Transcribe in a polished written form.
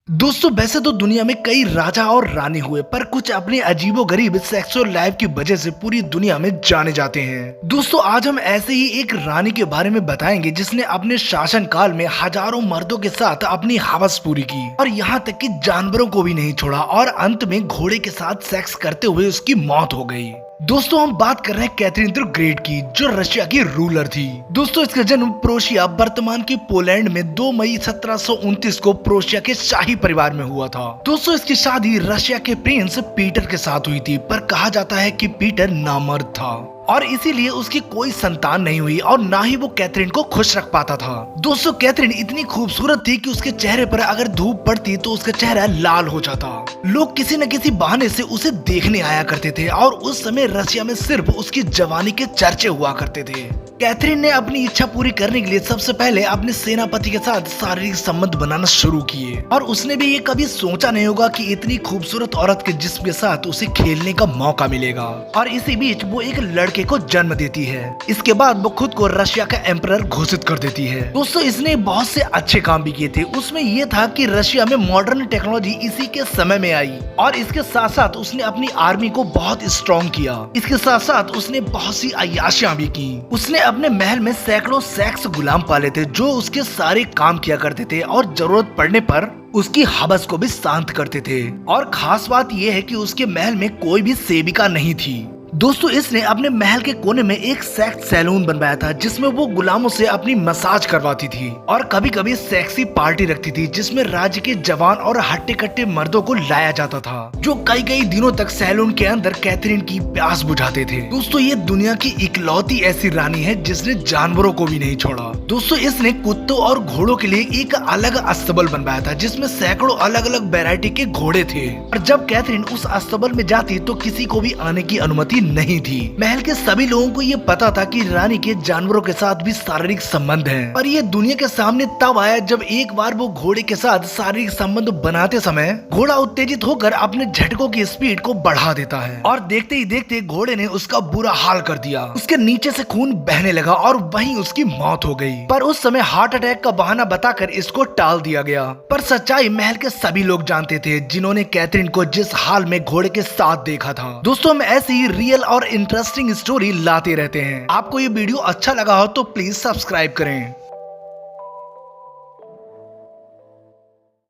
दोस्तों वैसे तो दुनिया में कई राजा और रानी हुए पर कुछ अपनी अजीबोगरीब सेक्सुअल लाइफ की वजह से पूरी दुनिया में जाने जाते हैं। दोस्तों आज हम ऐसे ही एक रानी के बारे में बताएंगे जिसने अपने शासन काल में हजारों मर्दों के साथ अपनी हवस पूरी की और यहाँ तक कि जानवरों को भी नहीं छोड़ा और अंत में घोड़े के साथ सेक्स करते हुए उसकी मौत हो गई। दोस्तों हम बात कर रहे हैं कैथरीन द ग्रेट की, जो रशिया की रूलर थी। दोस्तों इसका जन्म प्रोशिया वर्तमान के पोलैंड में 2 मई 1729 को प्रोशिया के शाही परिवार में हुआ था। दोस्तों इसकी शादी रशिया के प्रिंस पीटर के साथ हुई थी, पर कहा जाता है कि पीटर नामर्द था और इसीलिए उसकी कोई संतान नहीं हुई और ना ही वो कैथरीन को खुश रख पाता था। दोस्तों कैथरीन इतनी खूबसूरत थी कि उसके चेहरे पर अगर धूप पड़ती तो उसका चेहरा लाल हो जाता। लोग किसी न किसी बहाने से उसे देखने आया करते थे और उस समय रशिया में सिर्फ उसकी जवानी के चर्चे हुआ करते थे। कैथरीन ने अपनी इच्छा पूरी करने के लिए सबसे पहले अपने सेनापति के साथ शारीरिक संबंध बनाना शुरू किए और उसने भी ये कभी सोचा नहीं होगा कि इतनी खूबसूरत औरत के जिस्म के साथ उसे खेलने का मौका मिलेगा। और इसी बीच वो एक लड़के को जन्म देती है। इसके बाद वो खुद को रशिया का एम्परर घोषित कर देती है। दोस्तों इसने बहुत से अच्छे काम भी किए थे। उसमें ये था कि रशिया में मॉडर्न टेक्नोलॉजी इसी के समय में आई और इसके साथ साथ उसने अपनी आर्मी को बहुत स्ट्रॉन्ग किया। इसके साथ साथ उसने बहुत सी अय्याशियां भी की। उसने अपने महल में सैकड़ों सेक्स गुलाम पाले थे जो उसके सारे काम किया करते थे और जरूरत पड़ने पर उसकी हवस को भी शांत करते थे। और खास बात यह है कि उसके महल में कोई भी सेविका नहीं थी। दोस्तों इसने अपने महल के कोने में एक सेक्स सैलून बनवाया था जिसमें वो गुलामों से अपनी मसाज करवाती थी और कभी कभी सेक्सी पार्टी रखती थी जिसमें राज्य के जवान और हट्टे कट्टे मर्दों को लाया जाता था जो कई कई दिनों तक सैलून के अंदर कैथरीन की प्यास बुझाते थे। दोस्तों ये दुनिया की इकलौती ऐसी रानी है जिसने जानवरों को भी नहीं छोड़ा। दोस्तों इसने कुत्तों और घोड़ों के लिए एक अलग अस्तबल बनवाया था जिसमें सैकड़ों अलग अलग वैरायटी के घोड़े थे और जब कैथरीन उस अस्तबल में जाती तो किसी को भी आने की अनुमति नहीं थी। महल के सभी लोगों को ये पता था कि रानी के जानवरों के साथ भी शारीरिक संबंध है, पर ये दुनिया के सामने तब आया जब एक बार वो घोड़े के साथ शारीरिक संबंध बनाते समय घोड़ा उत्तेजित होकर अपने झटकों की स्पीड को बढ़ा देता है और देखते ही देखते घोड़े ने उसका बुरा हाल कर दिया। उसके नीचे से खून बहने लगा और वहीं उसकी मौत हो गई। पर उस समय हार्ट अटैक का बहाना बताकर इसको टाल दिया गया। पर सच्चाई महल के सभी लोग जानते थे जिन्होंने कैथरीन को जिस हाल में घोड़े के साथ देखा था। दोस्तों हम ऐसी ही रियल और इंटरेस्टिंग स्टोरी लाते रहते हैं। आपको ये वीडियो अच्छा लगा हो तो प्लीज सब्सक्राइब करें।